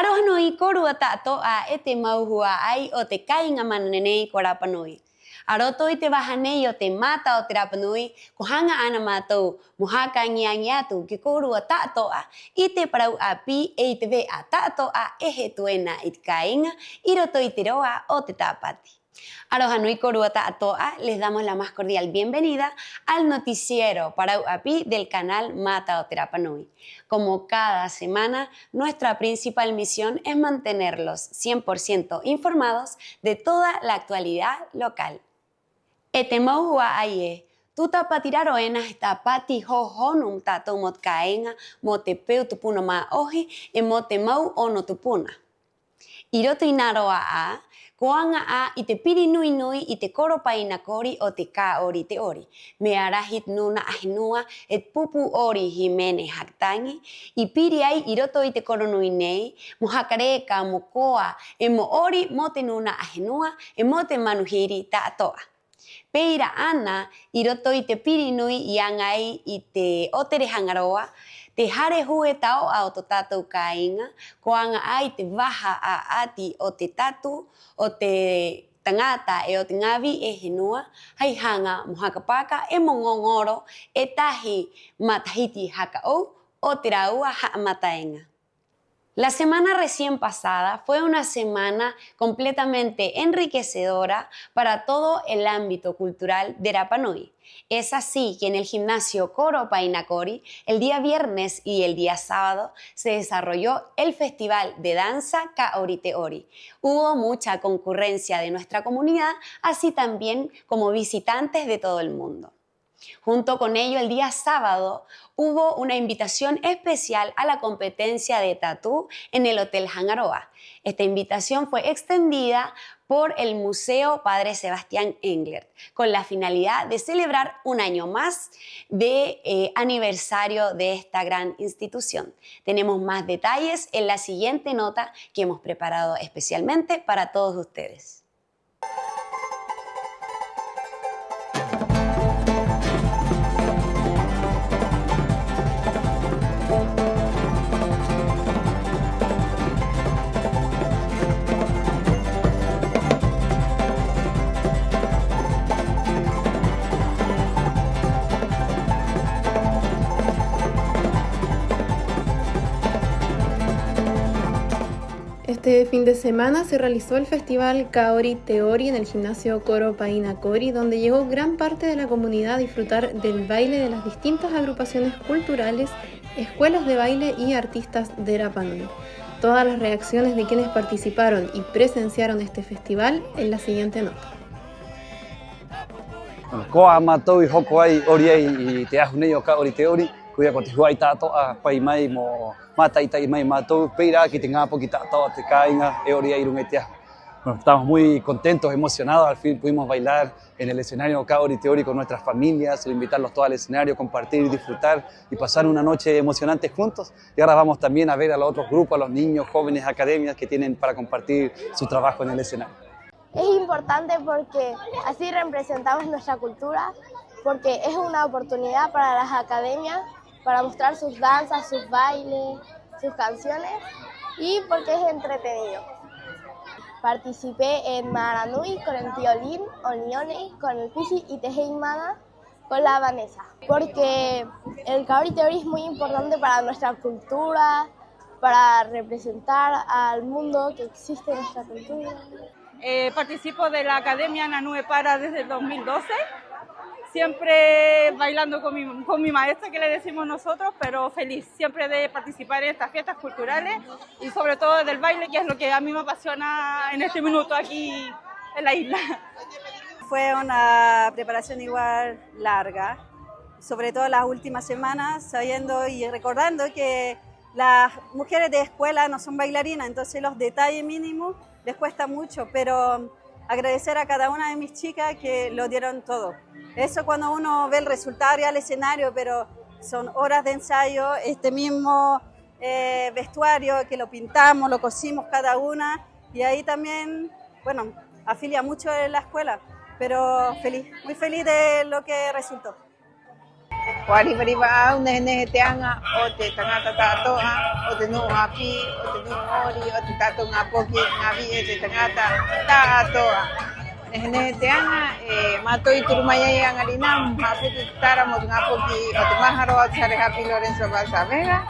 Arohanui korua ta'to'a e te mauhua ai o te kainga mananenei ko Rapanui. Aroto i te wahanei o te mata o te Rapanui, ko hanga ana mātou muhaka ngiangi atu ki korua ta'to'a i te parau a pi e i te ve a ta'to'a e he tuena i te kainga i roto i te roa o te tāpati. Arohanui korua ta'to'a, les damos la más cordial bienvenida al noticiero Parau Api del canal Mata o te Rapanui. Como cada semana, nuestra principal misión es mantenerlos 100% informados de toda la actualidad local. Etemauhua aie, tuta patiraro enas tapati hohonum tatou mot kaenga mo te peu tupuna ma ohi e mo te mau ono tupuna. Iroto inaroa a, koanga a i te piri nui nui i te koropaina kori o te ka ori te ori. Me arahit nuna ahinua et pupu ori himene haktangi. I piri ai i roto i te koronui nei, mo hakare ka mo koa e mo ori mo te nuna ahinua e mo te manuhiri ta'toa. Peira ana i roto i te piri nui i angai i te otere hangaroa, te hare hue tau a o to tātou kāinga, koanga ai te waha a ati o te tatu, o te tangata e o te ngawi e henua, hei hanga mo hakapaka e mo ngongoro e tahi matahiti hakau o te raua haamataenga. La semana recién pasada fue una semana completamente enriquecedora para todo el ámbito cultural de Rapanui. Es así que en el gimnasio Coro Painacori, el día viernes y el día sábado, se desarrolló el Festival de Danza Kaori Te Ori. Hubo mucha concurrencia de nuestra comunidad, así también como visitantes de todo el mundo. Junto con ello, el día sábado hubo una invitación especial a la competencia de tatú en el Hotel Hangaroa. Esta invitación fue extendida por el Museo Padre Sebastián Englert, con la finalidad de celebrar un año más de aniversario de esta gran institución. Tenemos más detalles en la siguiente nota que hemos preparado especialmente para todos ustedes. Este fin de semana se realizó el festival Kaori Te Ori en el gimnasio Coro Painacori, donde llegó gran parte de la comunidad a disfrutar del baile de las distintas agrupaciones culturales, escuelas de baile y artistas de Rapanui. Todas las reacciones de quienes participaron y presenciaron este festival en la siguiente nota. Koa mātou I hoko ai ori ai I te ahu nei o Kaori Te Ori, kuia ko te huai tātoa pai mai mo mātaitai mai mātou, peira ki te ngāpo ki tātoa te kāinga e ori ai runga I te ahu. Bueno, estamos muy contentos, emocionados, al fin pudimos bailar en el escenario Kaori Te Ori con nuestras familias, invitarlos todos al escenario, compartir y disfrutar y pasar una noche emocionante juntos. Y ahora vamos también a ver a los otros grupos, a los niños, jóvenes, academias que tienen para compartir su trabajo en el escenario. Es importante porque así representamos nuestra cultura, porque es una oportunidad para las academias para mostrar sus danzas, sus bailes, sus canciones y porque es entretenido. Participé en Maranui con el violín, Onione, con el Pisi y Tejeimana con la Vanessa, porque el Kaori Te Ori es muy importante para nuestra cultura, para representar al mundo que existe en nuestra cultura. Participo de la Academia Nanue Para desde el 2012, siempre bailando con mi maestra que le decimos nosotros, pero feliz siempre de participar en estas fiestas culturales y sobre todo del baile, que es lo que a mí me apasiona en este minuto aquí en la isla. Fue una preparación igual larga, sobre todo las últimas semanas, sabiendo y recordando que las mujeres de escuela no son bailarinas, entonces los detalles mínimos les cuesta mucho, pero agradecer a cada una de mis chicas que lo dieron todo. Eso cuando uno ve el resultado y al escenario, pero son horas de ensayo, este mismo vestuario que lo pintamos, lo cosimos cada una y ahí también, bueno, afilia mucho en la escuela, pero feliz, muy feliz de lo que resultó. Wari bari ba ne teanga o te tangata tatoa o te no api o te no ori o te tato ngapoki ngavi e te tangata tatoa. Ne teanga matoi turumaya yang alina hapu tara mo ngapoki o te maharo o sare happy Lorenzo Balsa Vega.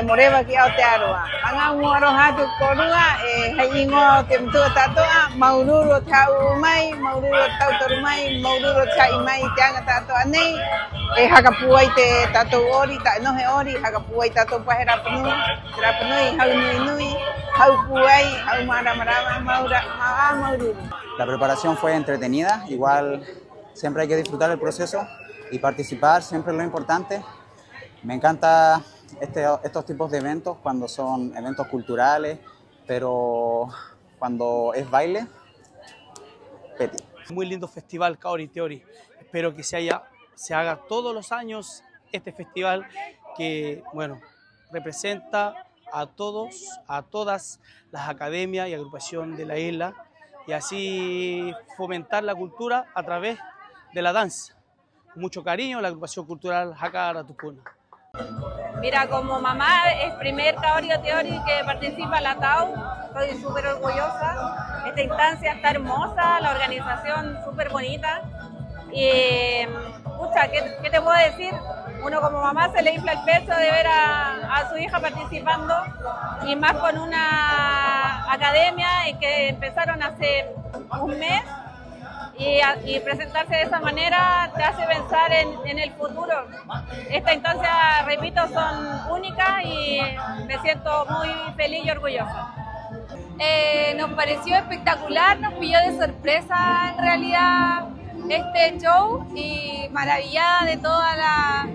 Moreba ki au te aroa. Anga ngoro hatu korua haingo te mtu tatoa maururo tau mai maururo tau toru mai maururo chai mai te anga tatoa nei hakapuai te tatou ori ta nohe ori hakapuai tatou pahera punu hau nui hau puai hau maramarama maururo. La preparación fue entretenida, igual siempre hay que disfrutar el proceso y participar, siempre es lo importante. Me encanta estos tipos de eventos cuando son eventos culturales, pero cuando es baile, peti. Muy lindo festival Kaori Teori. Espero que se haga todos los años este festival que, bueno, representa a todos, a todas las academias y agrupación de la isla y así fomentar la cultura a través de la danza. Con mucho cariño, la agrupación cultural Hakara Tupuna. Mira, como mamá es primer Kaori Teori que participa en la TAU, estoy súper orgullosa. Esta instancia está hermosa, la organización súper bonita. Y, pucha, ¿qué te puedo decir? Uno como mamá se le infla el pecho de ver a su hija participando y más con una academia en que empezaron hace un mes. Y presentarse de esa manera te hace pensar en el futuro. Estas instancias, repito, son únicas y me siento muy feliz y orgullosa. Nos pareció espectacular, nos pilló de sorpresa en realidad este show y maravillada de toda la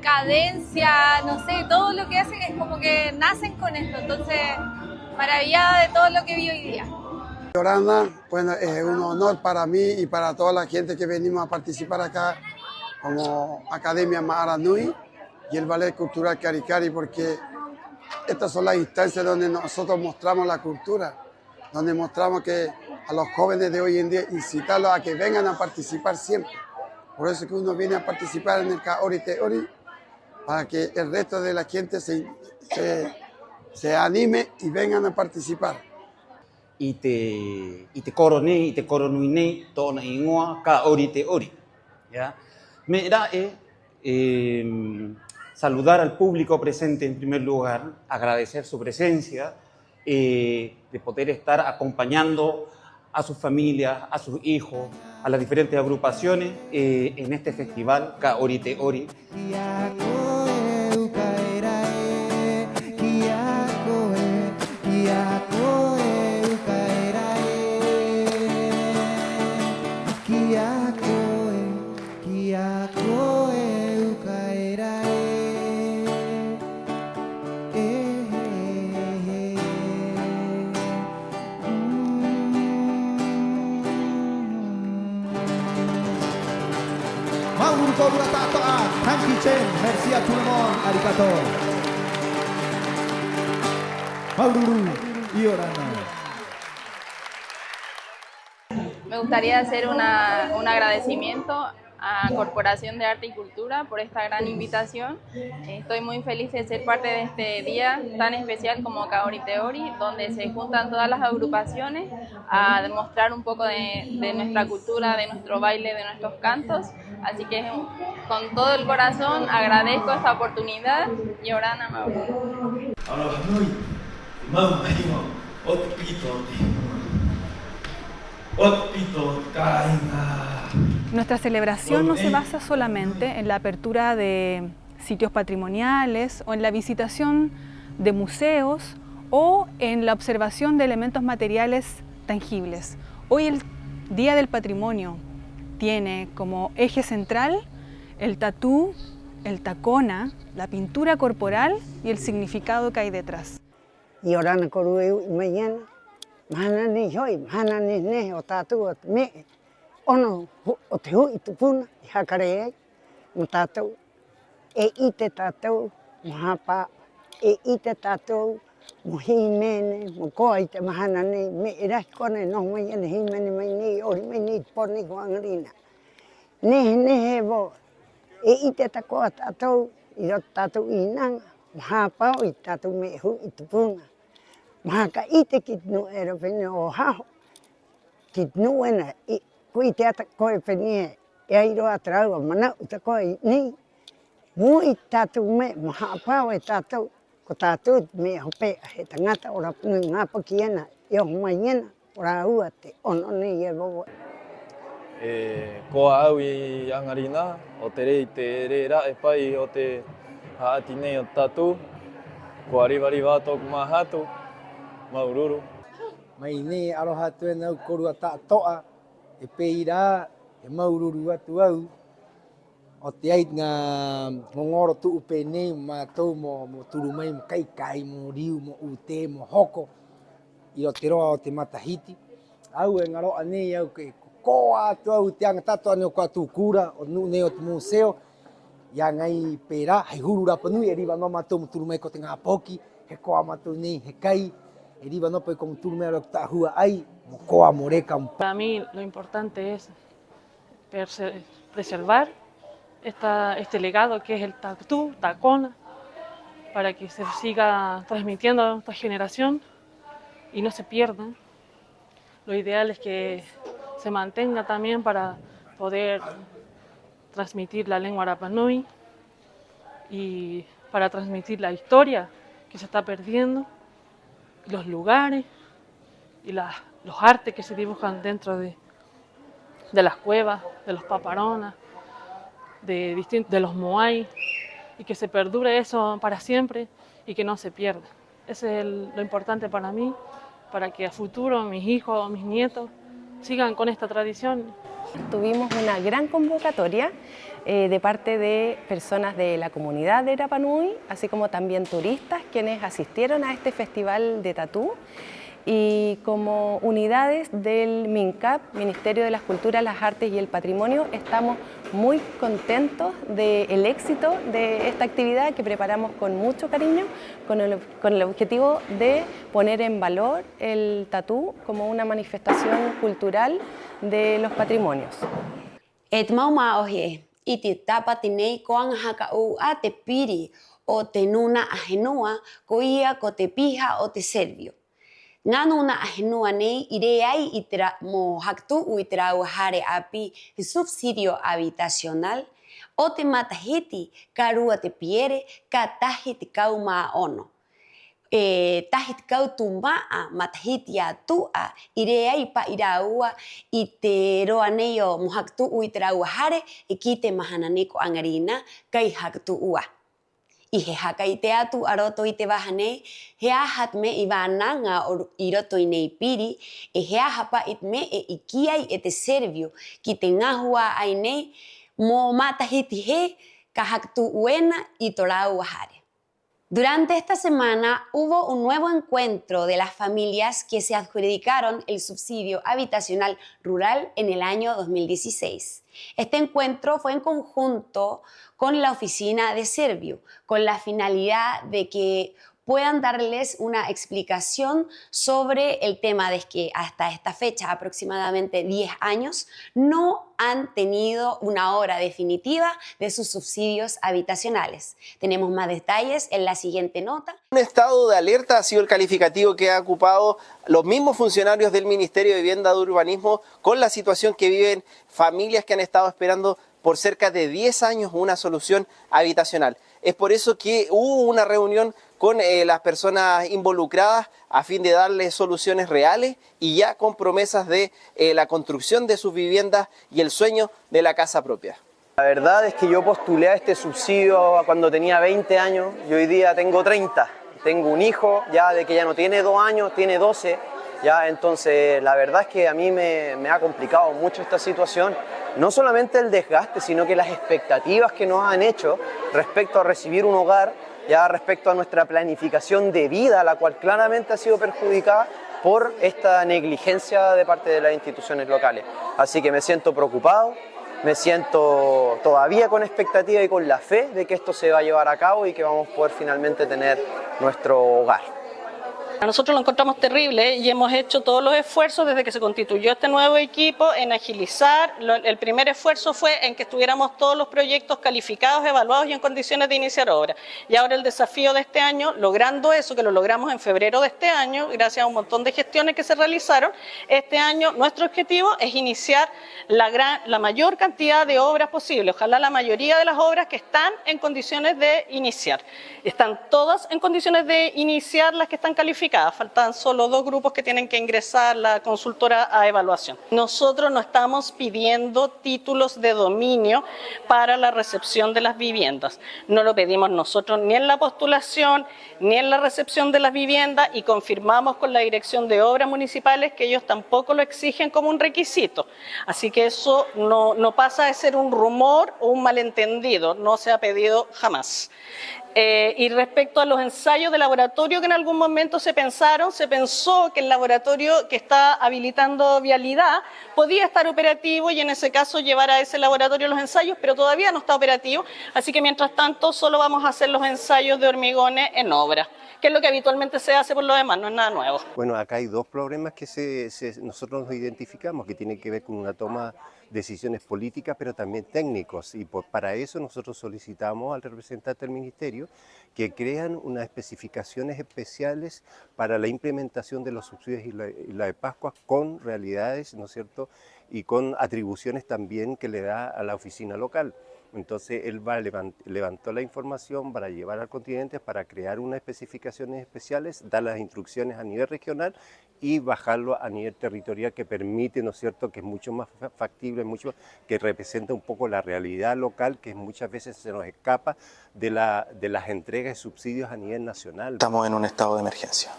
cadencia, no sé, todo lo que hacen es como que nacen con esto, entonces maravillada de todo lo que vi hoy día. Yorana, bueno, es un honor para mí y para toda la gente que venimos a participar acá como Academia Mahara Nui y el Ballet Cultural Karikari, porque estas son las instancias donde nosotros mostramos la cultura, donde mostramos que a los jóvenes de hoy en día incitarlos a que vengan a participar siempre. Por eso es que uno viene a participar en el Kaori Teori, para que el resto de la gente se anime y vengan a participar. Y te coroné y te coronuiné tona ingoa Kaori Teori. ¿Ya? Me da saludar al público presente en primer lugar, agradecer su presencia, de poder estar acompañando a sus familias, a sus hijos, a las diferentes agrupaciones en este festival Kaori Teori. Merci à tout le monde, arigato. Maururu y Yorana. Me gustaría hacer un agradecimiento a Corporación de Arte y Cultura por esta gran invitación. Estoy muy feliz de ser parte de este día tan especial como Kaori Teori, donde se juntan todas las agrupaciones a demostrar un poco de nuestra cultura, de nuestro baile, de nuestros cantos. Así que con todo el corazón agradezco esta oportunidad. Yorana Mauro. Nuestra celebración no se basa solamente en la apertura de sitios patrimoniales o en la visitación de museos o en la observación de elementos materiales tangibles. Hoy el Día del Patrimonio tiene como eje central el tatú, el tacona, la pintura corporal y el significado que hay detrás. Yorana Corue mañana, manani hoy, manani ne o tatu me ono o te hui tupuna hakare mo tatu e ite tatu mahapa e ite tatu mo himene mo koi te manani me era kone no mañana himene mai ni ori mai ni poni guangrina nehe bo. I te takoa tātou, I roto tātou inanga. Maha pau I tātou mehu I tupunga. Maha ka ite ki tunu e ro pene o haho. Ki tunu ena, kui te ata koe pene e airo atraua manau ta koe ni. Mui tātou me, maha pau e tātou. Ko tātou me hope he tangata o rapunui ngāpa ki ena. I o mai ena, o rā ua te ono nei e bobo. Koa au I Angarina, o te rei te re rae pai o te haati nei o tātou. Ko ariwari wātoku mahatu, maururu. Mai nei aroha tue nau korua tātoa, e peira, e maururu atu au. O te ait ngā ngongoro tuu pēnei mātou mo turu mai mo kaikai, mo riu, mo ute, mo hoko. I o te roa o te matahiti. Au e ngaroa nei au ke koa atu au te anga tatoa nei o kua tūkura, o nu nei o te museo. Ia ngai pērā, hei huru Rapanui, e riwa no mātou mo turu mai ko te ngā poki, he koa mātou nei he kai, e riwa no pai ko mo turu mai o ta hua ai, mo koa mo reka. Para mí lo importante es preservar este legado que es el tatú, tacona, para que se siga transmitiendo a esta generación y no se pierda. Lo ideal es que se mantenga también para poder transmitir la lengua Rapanui y para transmitir la historia que se está perdiendo, los lugares y los artes que se dibujan dentro de las cuevas, de los paparonas, de los moai, y que se perdure eso para siempre y que no se pierda. Ese es lo importante para mí, para que a futuro mis hijos, mis nietos sigan con esta tradición. Tuvimos una gran convocatoria de parte de personas de la comunidad de Rapanui, así como también turistas quienes asistieron a este festival de tatú. Y como unidades del MINCAP, Ministerio de las Culturas, las Artes y el Patrimonio, estamos muy contentos del éxito de esta actividad que preparamos con mucho cariño, con el objetivo de poner en valor el tatú como una manifestación cultural de los patrimonios. Et mauma ohe, iti tapa tinei koang hakau a te piri o te nuna ahenua ko ia ko te piha o te servio. Ngā nuna ahenua nei I re ai I mo haktuu I te rau hare api he subsidio habitacional o te matahiti ka rua te piere ka tahi te kau maa ono. Tahi te kau tu maa matahiti a tua I re ai pa I raua I te roa nei o mo haktuu I te rau hare ki te mahana nei ko Angarina kai haktua. I he haka I te atu a roto I te waha nei, he ahat me I wānanga I roto I nei piri, e he ahapa it me I kiai e te servio ki te ngahua ai nei, mo matahiti he ka haktu uena I torau hare. Durante esta semana hubo un nuevo encuentro de las familias que se adjudicaron el subsidio habitacional rural en el año 2016. Este encuentro fue en conjunto con la oficina de Servio, con la finalidad de que puedan darles una explicación sobre el tema de que hasta esta fecha, aproximadamente 10 años, no han tenido una hora definitiva de sus subsidios habitacionales. Tenemos más detalles en la siguiente nota. Un estado de alerta ha sido el calificativo que ha ocupado los mismos funcionarios del Ministerio de Vivienda y Urbanismo con la situación que viven familias que han estado esperando por cerca de 10 años una solución habitacional. Es por eso que hubo una reunión con las personas involucradas a fin de darles soluciones reales y ya con promesas de la construcción de sus viviendas y el sueño de la casa propia. La verdad es que yo postulé a este subsidio cuando tenía 20 años y hoy día tengo 30. Tengo un hijo ya de que ya no tiene 2 años, tiene 12. Ya, entonces la verdad es que a mí me ha complicado mucho esta situación, no solamente el desgaste, sino que las expectativas que nos han hecho respecto a recibir un hogar, ya respecto a nuestra planificación de vida, la cual claramente ha sido perjudicada por esta negligencia de parte de las instituciones locales. Así que me siento preocupado, me siento todavía con expectativa y con la fe de que esto se va a llevar a cabo y que vamos a poder finalmente tener nuestro hogar. Nosotros lo encontramos terrible y hemos hecho todos los esfuerzos desde que se constituyó este nuevo equipo en agilizar. El primer esfuerzo fue en que estuviéramos todos los proyectos calificados, evaluados y en condiciones de iniciar obra. Y ahora el desafío de este año, logrando eso, que lo logramos en febrero de este año, gracias a un montón de gestiones que se realizaron, este año nuestro objetivo es iniciar la mayor cantidad de obras posible. Ojalá la mayoría de las obras que están en condiciones de iniciar. Están todas en condiciones de iniciar las que están calificadas. Faltan solo 2 grupos que tienen que ingresar la consultora a evaluación. Nosotros no estamos pidiendo títulos de dominio para la recepción de las viviendas. No lo pedimos nosotros ni en la postulación ni en la recepción de las viviendas y confirmamos con la Dirección de Obras Municipales que ellos tampoco lo exigen como un requisito. Así que eso no pasa de ser un rumor o un malentendido, no se ha pedido jamás. Y respecto a los ensayos de laboratorio que en algún momento se pensó que el laboratorio que está habilitando Vialidad podía estar operativo y en ese caso llevar a ese laboratorio los ensayos, pero todavía no está operativo, así que mientras tanto solo vamos a hacer los ensayos de hormigones en obra, que es lo que habitualmente se hace por lo demás, no es nada nuevo. Bueno, acá hay 2 problemas que nosotros nos identificamos, que tienen que ver con una toma de decisiones políticas, pero también técnicos, y para eso nosotros solicitamos al representante del Ministerio que crean unas especificaciones especiales para la implementación de los subsidios y la de Pascua con realidades, ¿no es cierto?, y con atribuciones también que le da a la oficina local. Entonces él levantó la información para llevar al continente, para crear unas especificaciones especiales, dar las instrucciones a nivel regional y bajarlo a nivel territorial, que permite, ¿no es cierto?, que es mucho más factible, que representa un poco la realidad local, que muchas veces se nos escapa de las entregas de subsidios a nivel nacional. Estamos en un estado de emergencia.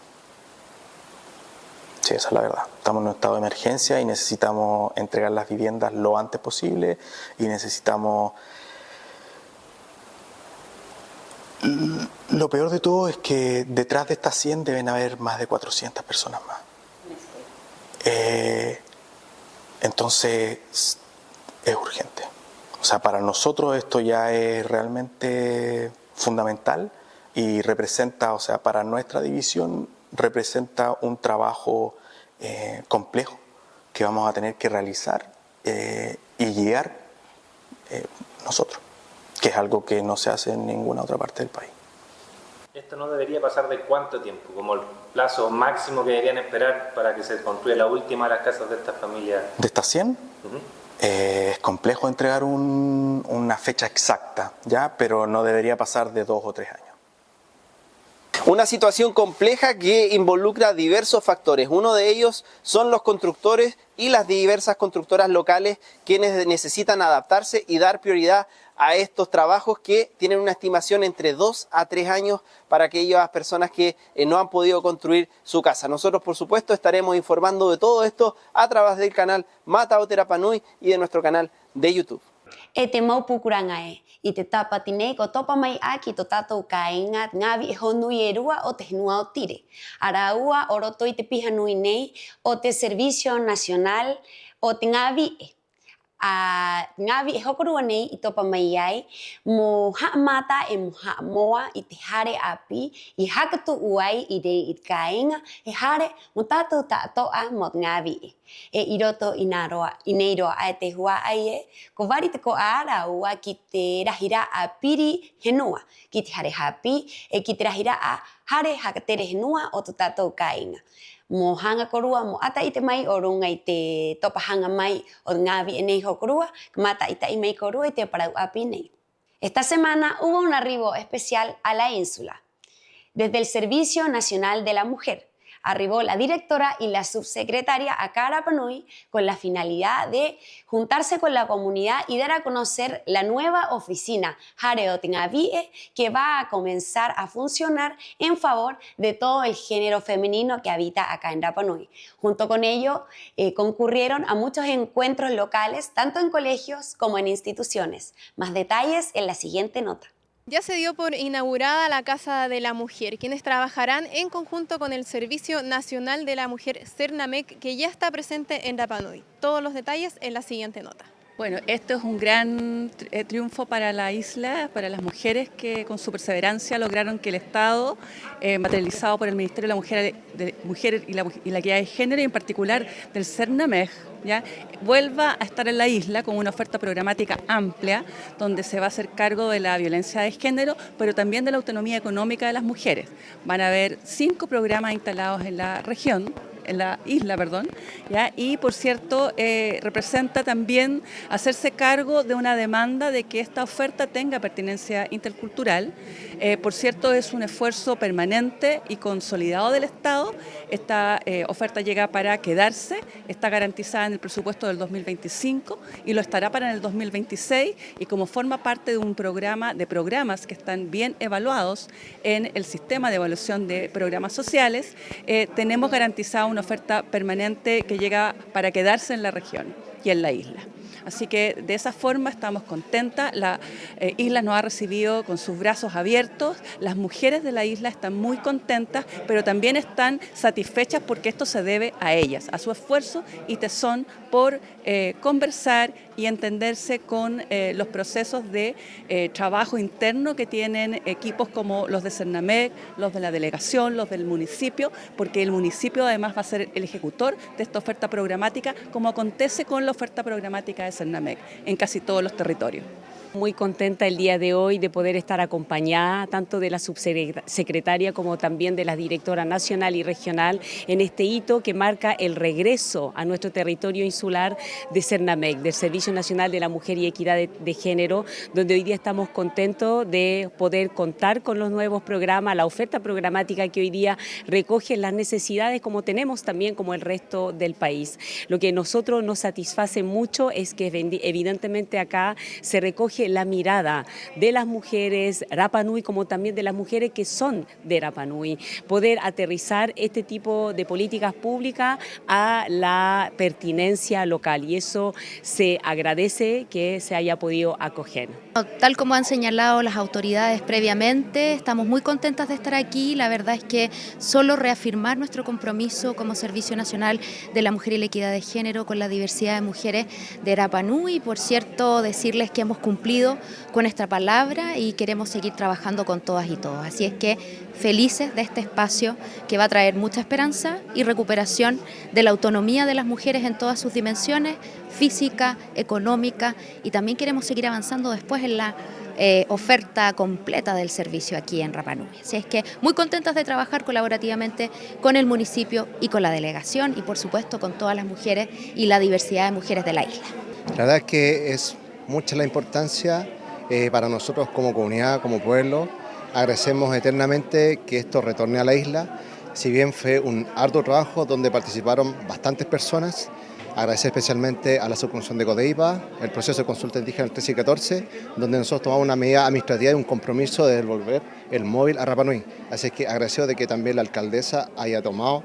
Sí, esa es la verdad. Estamos en un estado de emergencia y necesitamos entregar las viviendas lo antes posible y necesitamos... Lo peor de todo es que detrás de estas 100 deben haber más de 400 personas más. Entonces es urgente. O sea, para nosotros esto ya es realmente fundamental y representa, o sea, para nuestra división representa un trabajo complejo que vamos a tener que realizar y guiar nosotros, que es algo que no se hace en ninguna otra parte del país. ¿Esto no debería pasar de cuánto tiempo? Como el plazo máximo que deberían esperar para que se construya la última de las casas de estas familias. ¿De estas 100? Es complejo entregar una fecha exacta, ¿ya? Pero no debería pasar de 2 o 3 años. Una situación compleja que involucra diversos factores. Uno de ellos son los constructores y las diversas constructoras locales quienes necesitan adaptarse y dar prioridad a estos trabajos que tienen una estimación entre 2 a 3 años para aquellas personas que no han podido construir su casa. Nosotros, por supuesto, estaremos informando de todo esto a través del canal Mata o Rapa Nui y de nuestro canal de YouTube. E te maupu kurangae, i te tapatinei ko topa mai a ki to tātou kāinga ngāwi e honui e rua o te hinua o tire. Ara ua o roto i te piha nui nei o te Servicio Nacional o te ngāwi e. Ngāwi e hokorua nei i topa mai ai, mo haamata e mo haamoa i te hare api, i hakatu uai i rei i kāinga, e hare mo tātou tātoa mo ngāwi e. E i roto i nei roa ai te hua ai e, ko wari te ko āra ua ki te rahira a piri henua, ki te hare hapi, e ki te rahira a hare hakatere henua o te tātou kāinga. Mo hanga korua, mo ata i te mai o runga i te topa hanga mai o ngāwi e nei ho korua, mata i tai mai korua i te parau api nei. Esta semana hubo un arribo especial a la ínsula. Desde el Servicio Nacional de la Mujer, arribó la directora y la subsecretaria acá a Rapa Nui con la finalidad de juntarse con la comunidad y dar a conocer la nueva oficina Hare o Ngāwie que va a comenzar a funcionar en favor de todo el género femenino que habita acá en Rapa Nui. Junto con ello concurrieron a muchos encuentros locales, tanto en colegios como en instituciones. Más detalles en la siguiente nota. Ya se dio por inaugurada la Casa de la Mujer, quienes trabajarán en conjunto con el Servicio Nacional de la Mujer, Cernamec, que ya está presente en Rapa Nui. Todos los detalles en la siguiente nota. Bueno, esto es un gran triunfo para la isla, para las mujeres que con su perseverancia lograron que el Estado, materializado por el Ministerio de la Mujer y la Equidad de Género, y en particular del CERNAMEG, ¿ya?, vuelva a estar en la isla con una oferta programática amplia, donde se va a hacer cargo de la violencia de género, pero también de la autonomía económica de las mujeres. Van a haber 5 programas instalados en la región, en la isla, perdón, ¿ya? Y por cierto representa también hacerse cargo de una demanda de que esta oferta tenga pertinencia intercultural. Por cierto, es un esfuerzo permanente y consolidado del Estado. Esta oferta llega para quedarse, está garantizada en el presupuesto del 2025 y lo estará para el 2026, y como forma parte de un programa de programas que están bien evaluados en el sistema de evaluación de programas sociales, tenemos garantizado una oferta permanente que llega para quedarse en la región y en la isla. Así que de esa forma estamos contentas, la isla nos ha recibido con sus brazos abiertos, las mujeres de la isla están muy contentas, pero también están satisfechas porque esto se debe a ellas, a su esfuerzo y tesón por conversar y entenderse con los procesos de trabajo interno que tienen equipos como los de CERNAMEG, los de la delegación, los del municipio, porque el municipio además va a ser el ejecutor de esta oferta programática, como acontece con la oferta programática de CERNAMEG en casi todos los territorios. Muy contenta el día de hoy de poder estar acompañada tanto de la subsecretaria como también de la directora nacional y regional en este hito que marca el regreso a nuestro territorio insular de CERNAMEG, del Servicio Nacional de la Mujer y Equidad de Género, donde hoy día estamos contentos de poder contar con los nuevos programas, la oferta programática que hoy día recoge las necesidades como tenemos también como el resto del país. Lo que a nosotros nos satisface mucho es que evidentemente acá se recoge la mirada de las mujeres Rapa Nui como también de las mujeres que son de Rapa Nui, poder aterrizar este tipo de políticas públicas a la pertinencia local, y eso se agradece que se haya podido acoger. Tal como han señalado las autoridades previamente, estamos muy contentas de estar aquí. La verdad es que solo reafirmar nuestro compromiso como Servicio Nacional de la Mujer y la Equidad de Género con la diversidad de mujeres de Rapa Nui. Por cierto, decirles que hemos cumplido con esta palabra y queremos seguir trabajando con todas y todos. Así es que felices de este espacio que va a traer mucha esperanza y recuperación de la autonomía de las mujeres en todas sus dimensiones, física, económica, y también queremos seguir avanzando después en la oferta completa del servicio aquí en Rapa Nui. Así es que muy contentas de trabajar colaborativamente con el municipio y con la delegación y por supuesto con todas las mujeres y la diversidad de mujeres de la isla. La verdad es que es mucha la importancia para nosotros como comunidad, como pueblo. Agradecemos eternamente que esto retorne a la isla, si bien fue un arduo trabajo donde participaron bastantes personas. Agradecer especialmente a la subcomisión de Codeipa, el proceso de consulta indígena del 13 y 14, donde nosotros tomamos una medida administrativa y un compromiso de devolver el móvil a Rapa Nui. Así que agradecido de que también la alcaldesa haya tomado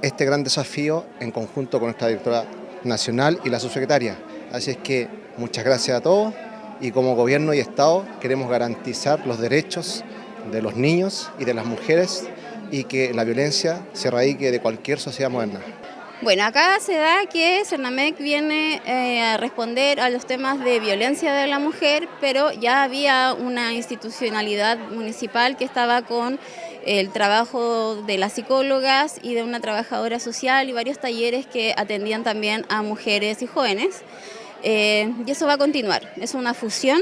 este gran desafío en conjunto con nuestra directora nacional y la subsecretaria. Así es que muchas gracias a todos, y como gobierno y Estado queremos garantizar los derechos de los niños y de las mujeres y que la violencia se erradique de cualquier sociedad moderna. Bueno, acá se da que CERNAMEG viene a responder a los temas de violencia de la mujer, pero ya había una institucionalidad municipal que estaba con el trabajo de las psicólogas y de una trabajadora social y varios talleres que atendían también a mujeres y jóvenes. Y eso va a continuar, es una fusión.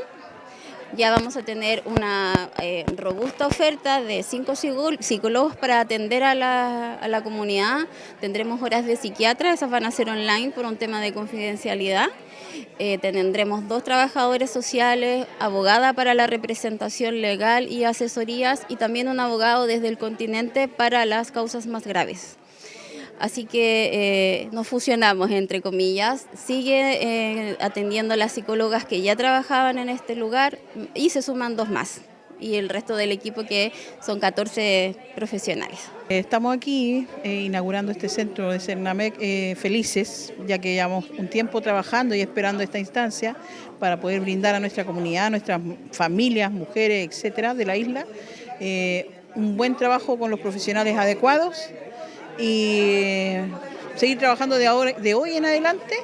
Ya vamos a tener una robusta oferta de 5 psicólogos para atender a la comunidad. Tendremos horas de psiquiatra, esas van a ser online por un tema de confidencialidad. Tendremos 2 trabajadores sociales, abogada para la representación legal y asesorías, y también un abogado desde el continente para las causas más graves. Así que nos fusionamos, entre comillas. Sigue atendiendo a las psicólogas que ya trabajaban en este lugar y se suman 2 más. Y el resto del equipo, que son 14 profesionales. Estamos aquí inaugurando este centro de CERNAMEG felices, ya que llevamos un tiempo trabajando y esperando esta instancia para poder brindar a nuestra comunidad, a nuestras familias, mujeres, etcétera, de la isla, un buen trabajo con los profesionales adecuados y seguir trabajando de hoy en adelante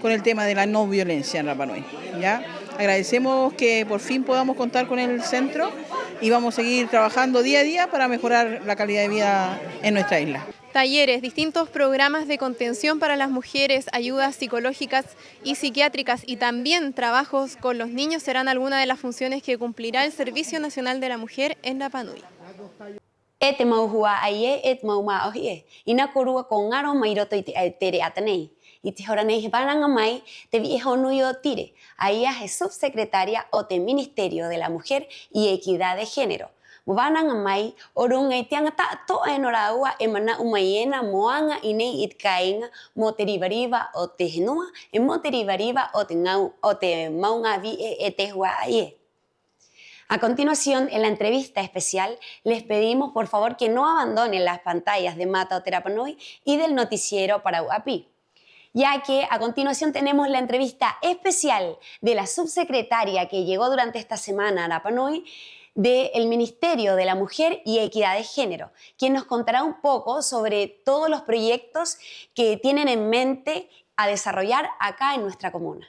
con el tema de la no violencia en Rapa Nui, ¿ya? Agradecemos que por fin podamos contar con el centro y vamos a seguir trabajando día a día para mejorar la calidad de vida en nuestra isla. Talleres, distintos programas de contención para las mujeres, ayudas psicológicas y psiquiátricas y también trabajos con los niños serán algunas de las funciones que cumplirá el Servicio Nacional de la Mujer en Rapa Nui. E te mau hua aie, e te mau maa ohie. Ina korua ko ngaro mai roto i te tere atanei. I te hora nei he bananga mai, te vi e honui o tire. Aia es subsecretaria o te Ministerio de la Mujer y Equidad de Género. Bananga mai, orunga i tianga toa e nora ua e mana umaiena moanga i nei i te kainga mo te ribariba o te henua e mo te ribariba o te ngau o te maunga vi e te hua aie. A continuación, en la entrevista especial, les pedimos por favor que no abandonen las pantallas de Mata o te Rapa Nui y del noticiero Parauapí, ya que a continuación tenemos la entrevista especial de la subsecretaria que llegó durante esta semana a Rapa Nui del Ministerio de la Mujer y Equidad de Género, quien nos contará un poco sobre todos los proyectos que tienen en mente a desarrollar acá en nuestra comuna.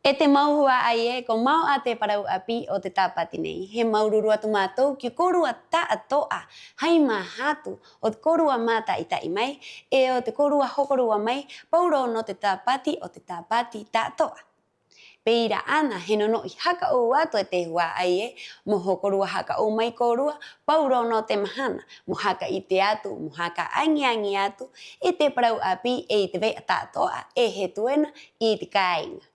E te mau hua aie, ko mau a te Parauapī o te tāpati nei. He maururu atu mātou ki korua ta atoa, hai mahatu, o te korua mata i tai mai, e o te korua hokorua mai, pauro no te tāpati o te tāpati ta atoa. Peira ana, he nono i haka o atu e te hua aie, mo hokorua haka o mai korua, pauro no te mahana, mo haka i te atu, mo haka angi atu, e te Parauapī e i te vea ta atoa, e he tuena i te kāinga.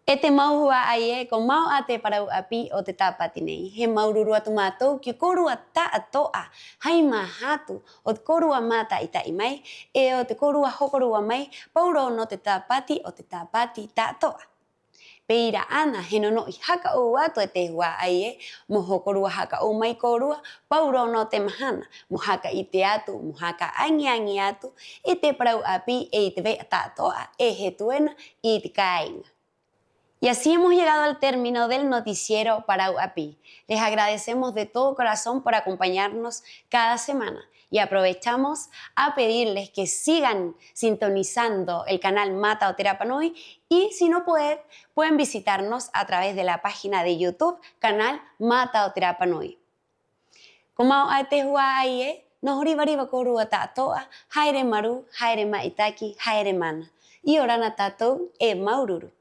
E te mau hua aie, ko mau a te Parauapī o te tāpati nei. He maururu atu mātou ki korua ta atoa, hai mahatu, o te korua mata i tai mai, e o te korua hokorua mai, pauro no te tāpati o te tāpati ta atoa. Peira ana, he nono i haka o atu e te hua aie, mo hokorua haka o mai korua, pauro no te mahana, mo haka i te atu, mo haka angi atu, e te Parauapī e i te vea ta atoa, e he tuena i te kāinga. Y así hemos llegado al término del noticiero Parauapī. Les agradecemos de todo corazón por acompañarnos cada semana y aprovechamos a pedirles que sigan sintonizando el canal Mata o te Rapa Nui y si no pueden visitarnos a través de la página de YouTube, canal Mata o te Rapa Nui. Como a te hua aie, no horibariba korua tātoa, haere maru, haere maitaki, haere mana. I orana tātou e maururu.